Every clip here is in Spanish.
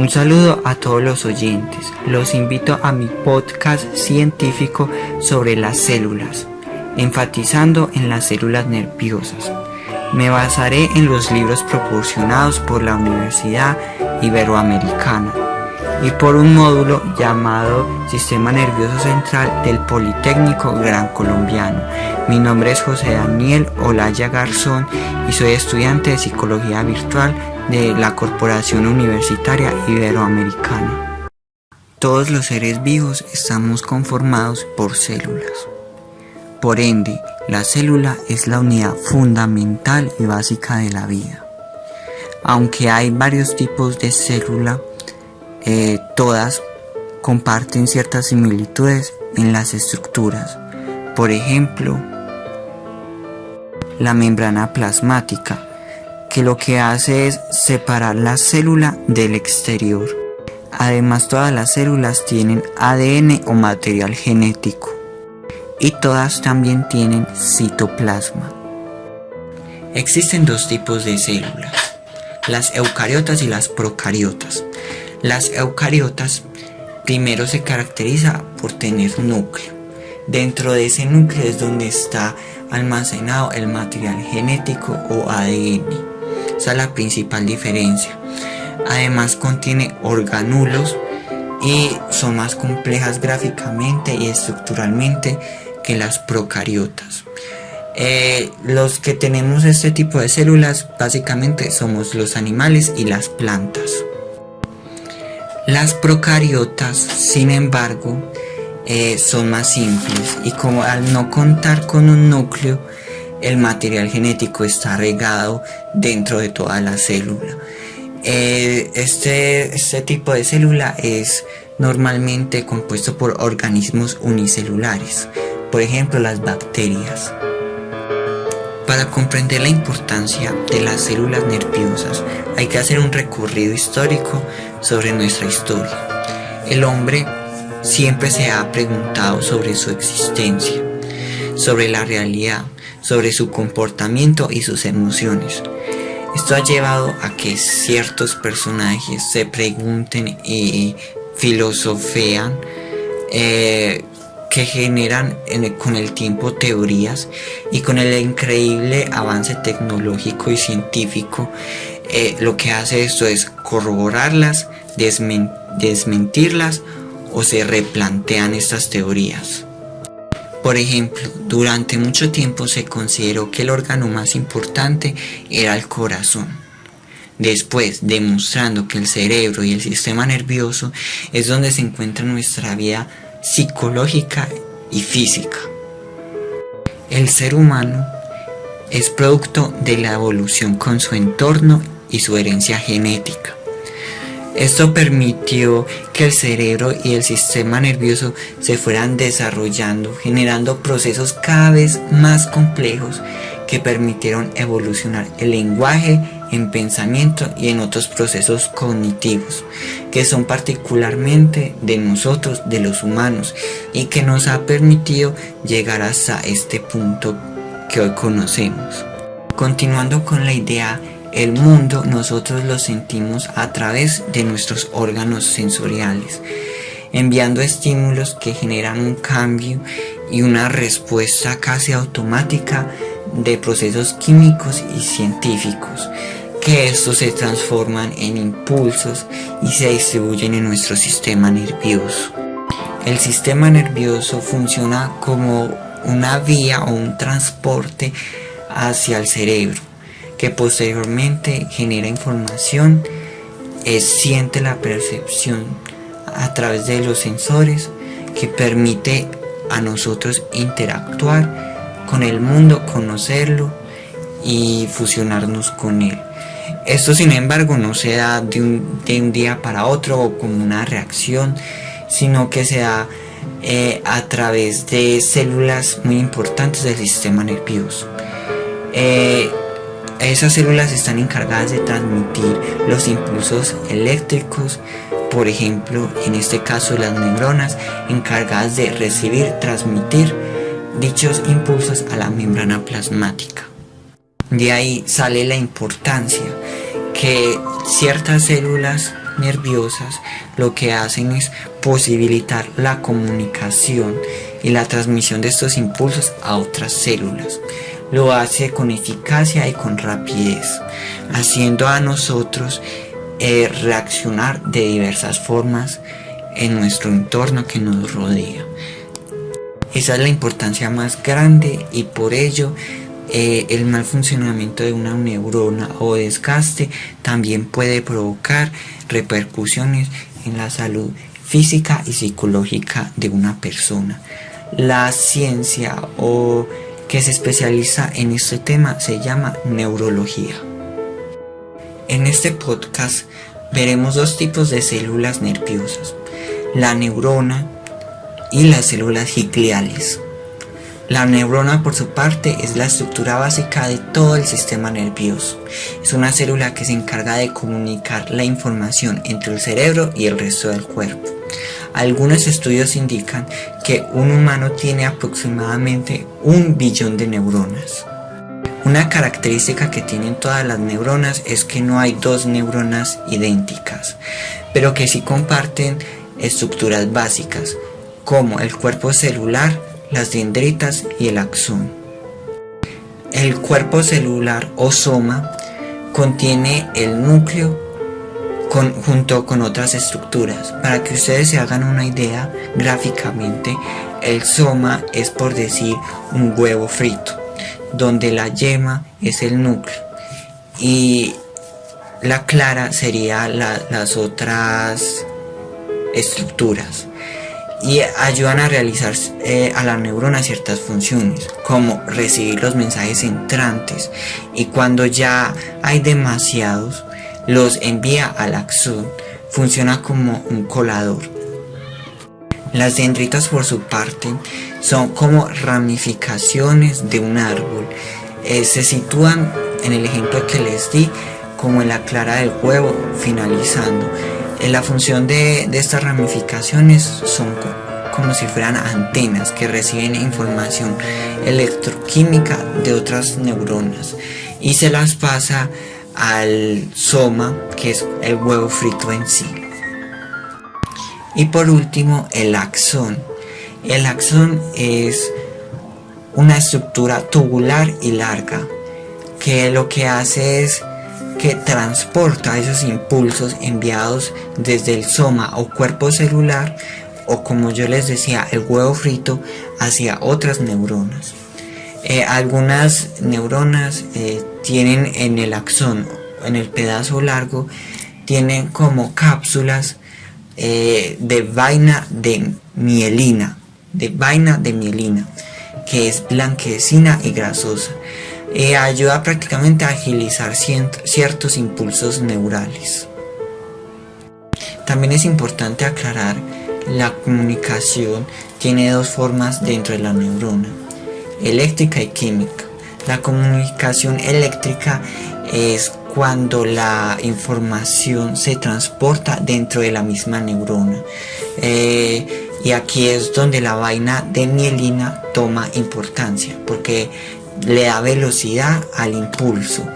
Un saludo a todos los oyentes. Los invito a mi podcast científico sobre las células, enfatizando en las células nerviosas. Me basaré en los libros proporcionados por la Universidad Iberoamericana y por un módulo llamado Sistema Nervioso Central del Politécnico Gran Colombiano. Mi nombre es José Daniel Olaya Garzón y soy estudiante de Psicología Virtual de la Corporación Universitaria Iberoamericana. Todos los seres vivos estamos conformados por células. Por ende, la célula es la unidad fundamental y básica de la vida. Aunque hay varios tipos de célula, todas comparten ciertas similitudes en las estructuras. Por ejemplo, la membrana plasmática, que lo que hace es separar la célula del exterior. Además, todas las células tienen ADN o material genético y todas también tienen citoplasma. Existen dos tipos de células, las eucariotas y las procariotas. Las eucariotas primero se caracteriza por tener núcleo. Dentro de ese núcleo es donde está almacenado el material genético o ADN. Esa es la principal diferencia. Además contiene organulos y son más complejas gráficamente y estructuralmente que las procariotas. Los que tenemos este tipo de células básicamente somos los animales y las plantas. Las procariotas, sin embargo, son más simples y como al no contar con un núcleo, el material genético está regado dentro de toda la célula. Este tipo de célula es normalmente compuesto por organismos unicelulares, por ejemplo las bacterias. Para comprender la importancia de las células nerviosas hay que hacer un recorrido histórico sobre nuestra historia. El hombre siempre se ha preguntado sobre su existencia, sobre la realidad, sobre su comportamiento y sus emociones. Esto ha llevado a que ciertos personajes se pregunten y filosofean, que generan con el tiempo teorías, y con el increíble avance tecnológico y científico, lo que hace esto es corroborarlas, desmentirlas o se replantean estas teorías. Por ejemplo, durante mucho tiempo se consideró que el órgano más importante era el corazón. Después, demostrando que el cerebro y el sistema nervioso es donde se encuentra nuestra vida psicológica y física. El ser humano es producto de la evolución con su entorno y su herencia genética. Esto permitió que el cerebro y el sistema nervioso se fueran desarrollando, generando procesos cada vez más complejos que permitieron evolucionar el lenguaje en pensamiento y en otros procesos cognitivos, que son particularmente de nosotros, de los humanos, y que nos ha permitido llegar hasta este punto que hoy conocemos. Continuando con la idea, el mundo nosotros lo sentimos a través de nuestros órganos sensoriales, enviando estímulos que generan un cambio y una respuesta casi automática de procesos químicos y científicos, que estos se transforman en impulsos y se distribuyen en nuestro sistema nervioso. El sistema nervioso funciona como una vía o un transporte hacia el cerebro, que posteriormente genera información, siente la percepción a través de los sensores, que permite a nosotros interactuar con el mundo, conocerlo y fusionarnos con él. Esto, sin embargo, no se da de un día para otro o como una reacción, sino que se da a través de células muy importantes del sistema nervioso. Esas células están encargadas de transmitir los impulsos eléctricos, por ejemplo, en este caso las neuronas, encargadas de recibir, transmitir dichos impulsos a la membrana plasmática. De ahí sale la importancia que ciertas células nerviosas lo que hacen es posibilitar la comunicación y la transmisión de estos impulsos a otras células. Lo hace con eficacia y con rapidez, haciendo a nosotros reaccionar de diversas formas en nuestro entorno que nos rodea. Esa es la importancia más grande, y por ello el mal funcionamiento de una neurona o desgaste también puede provocar repercusiones en la salud física y psicológica de una persona. La ciencia que se especializa en este tema se llama neurología. En este podcast veremos dos tipos de células nerviosas: la neurona y las células gliales. La neurona, por su parte, es la estructura básica de todo el sistema nervioso. Es una célula que se encarga de comunicar la información entre el cerebro y el resto del cuerpo. Algunos estudios indican que un humano tiene aproximadamente 1 billón de neuronas. Una característica que tienen todas las neuronas es que no hay dos neuronas idénticas, pero que sí comparten estructuras básicas, como el cuerpo celular, las dendritas y el axón. El cuerpo celular o soma contiene el núcleo junto con otras estructuras. Para que ustedes se hagan una idea gráficamente, el soma es, por decir, un huevo frito, donde la yema es el núcleo y la clara sería las otras estructuras, y ayudan a realizar a la neurona ciertas funciones, como recibir los mensajes entrantes, y cuando ya hay demasiados los envía al axón. Funciona como un colador. Las dendritas, por su parte, son como ramificaciones de un árbol. Se sitúan, en el ejemplo que les di, como en la clara del huevo, finalizando. La función de estas ramificaciones son como si fueran antenas que reciben información electroquímica de otras neuronas y se las pasa al soma, que es el huevo frito en sí. Y por último, el axón. El axón es una estructura tubular y larga que lo que hace es que transporta esos impulsos enviados desde el soma o cuerpo celular, o como yo les decía, el huevo frito, hacia otras neuronas. Algunas neuronas tienen en el axón, en el pedazo largo, tienen como cápsulas de vaina de mielina, que es blanquecina y grasosa. Ayuda prácticamente a agilizar ciertos impulsos neurales. También es importante aclarar que la comunicación tiene dos formas dentro de la neurona: eléctrica y química. La comunicación eléctrica es cuando la información se transporta dentro de la misma neurona. Y aquí es donde la vaina de mielina toma importancia, porque le da velocidad al impulso.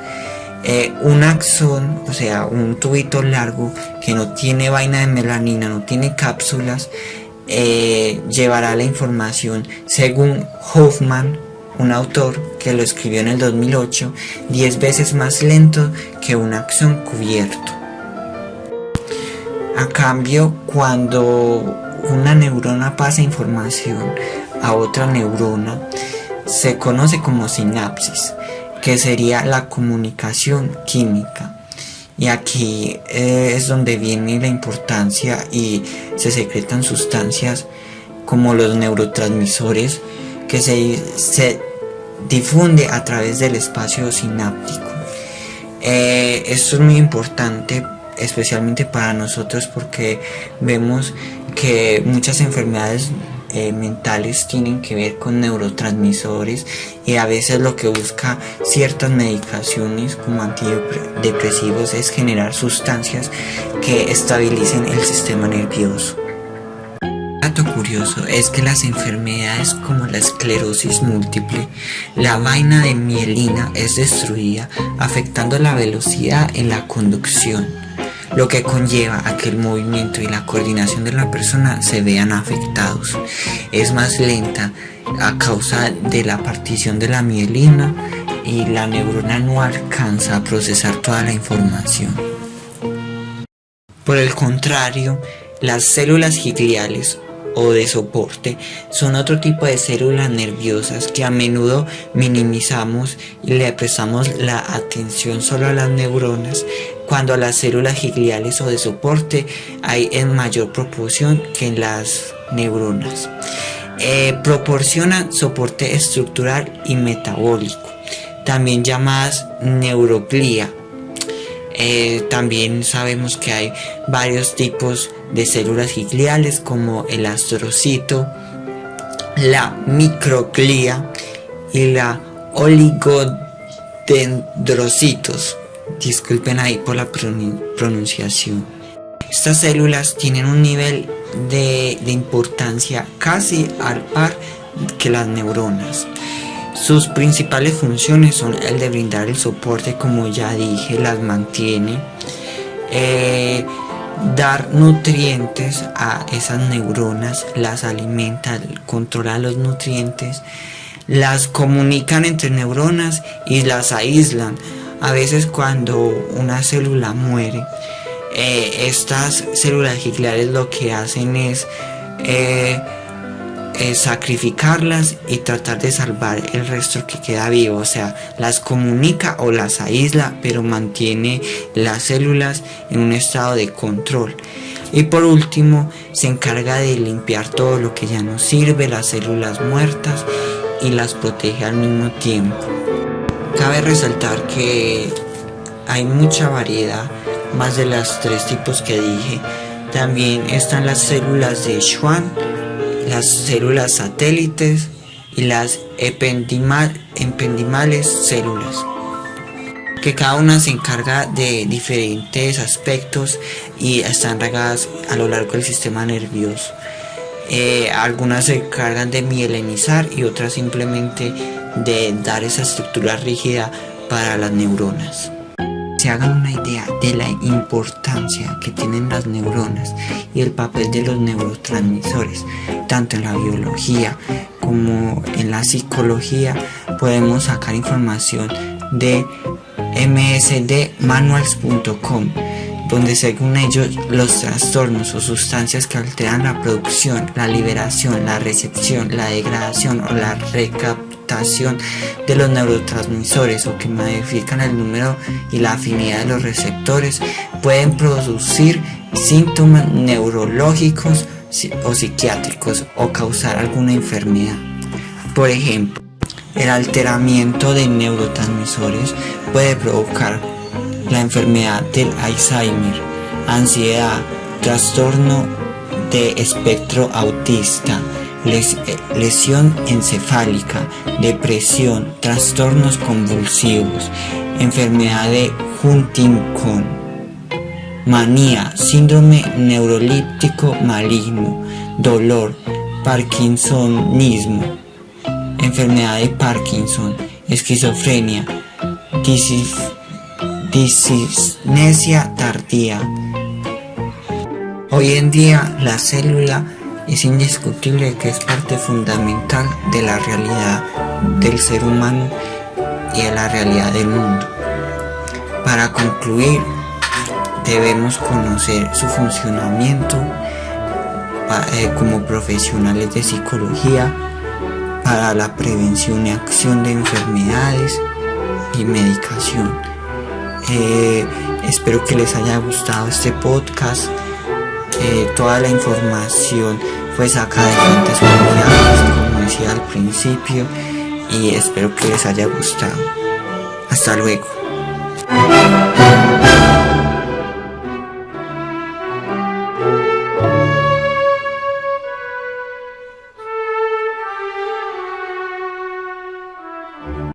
Un axón, o sea, un tubito largo que no tiene vaina de melanina, no tiene cápsulas, llevará la información, según Hoffman, un autor que lo escribió en el 2008, 10 veces más lento que un axón cubierto. A cambio, cuando una neurona pasa información a otra neurona, se conoce como sinapsis, que sería la comunicación química. Y aquí es donde viene la importancia y se secretan sustancias como los neurotransmisores, que se difunde a través del espacio sináptico. Esto es muy importante, especialmente para nosotros, porque vemos que muchas enfermedades mentales tienen que ver con neurotransmisores, y a veces lo que busca ciertas medicaciones como antidepresivos es generar sustancias que estabilicen el sistema nervioso. Un dato curioso es que las enfermedades como la esclerosis múltiple, la vaina de mielina es destruida, afectando la velocidad en la conducción. lo que conlleva a que el movimiento y la coordinación de la persona se vean afectados. Es más lenta a causa de la partición de la mielina y la neurona no alcanza a procesar toda la información. Por el contrario, las células gliales o de soporte son otro tipo de células nerviosas que a menudo minimizamos y le prestamos la atención solo a las neuronas, cuando a las células gliales o de soporte hay en mayor proporción que en las neuronas. Proporcionan soporte estructural y metabólico, también llamadas neuroglía. También sabemos que hay varios tipos de células gliales como el astrocito, la microglía y la oligodendrocitos. Disculpen ahí por la pronunciación. Estas células tienen un nivel de importancia casi al par que las neuronas. Sus principales funciones son el de brindar el soporte, como ya dije, las mantiene, dar nutrientes a esas neuronas, las alimenta, controla los nutrientes, las comunican entre neuronas y las aíslan. A veces cuando una célula muere, estas células gliales lo que hacen es sacrificarlas y tratar de salvar el resto que queda vivo, o sea, las comunica o las aísla, pero mantiene las células en un estado de control. Y por último, se encarga de limpiar todo lo que ya no sirve, las células muertas, y las protege al mismo tiempo. Cabe resaltar que hay mucha variedad, más de los 3 tipos que dije. También están las células de Schwann, las células satélites y las ependimales células, que cada una se encarga de diferentes aspectos y están regadas a lo largo del sistema nervioso. Algunas se encargan de mielinizar y otras simplemente de dar esa estructura rígida para las neuronas. Se hagan una idea de la importancia que tienen las neuronas y el papel de los neurotransmisores, tanto en la biología como en la psicología. Podemos sacar información de msdmanuals.com, donde según ellos los trastornos o sustancias que alteran la producción, la liberación, la recepción, la degradación o la recaptación de los neurotransmisores, o que modifican el número y la afinidad de los receptores, pueden producir síntomas neurológicos o psiquiátricos o causar alguna enfermedad. Por ejemplo, el alteramiento de neurotransmisores puede provocar la enfermedad del Alzheimer, ansiedad, trastorno de espectro autista, lesión encefálica, depresión, trastornos convulsivos, enfermedad de Huntington, manía, síndrome neurolíptico maligno, dolor, parkinsonismo, enfermedad de Parkinson, esquizofrenia, discinesia tardía. Hoy en día la célula es indiscutible que es parte fundamental de la realidad del ser humano y de la realidad del mundo. Para concluir, debemos conocer su funcionamiento como profesionales de psicología para la prevención y acción de enfermedades y medicación. Espero que les haya gustado este podcast. Toda la información fue sacada de fuentes confiables, como decía al principio, y espero que les haya gustado. Hasta luego.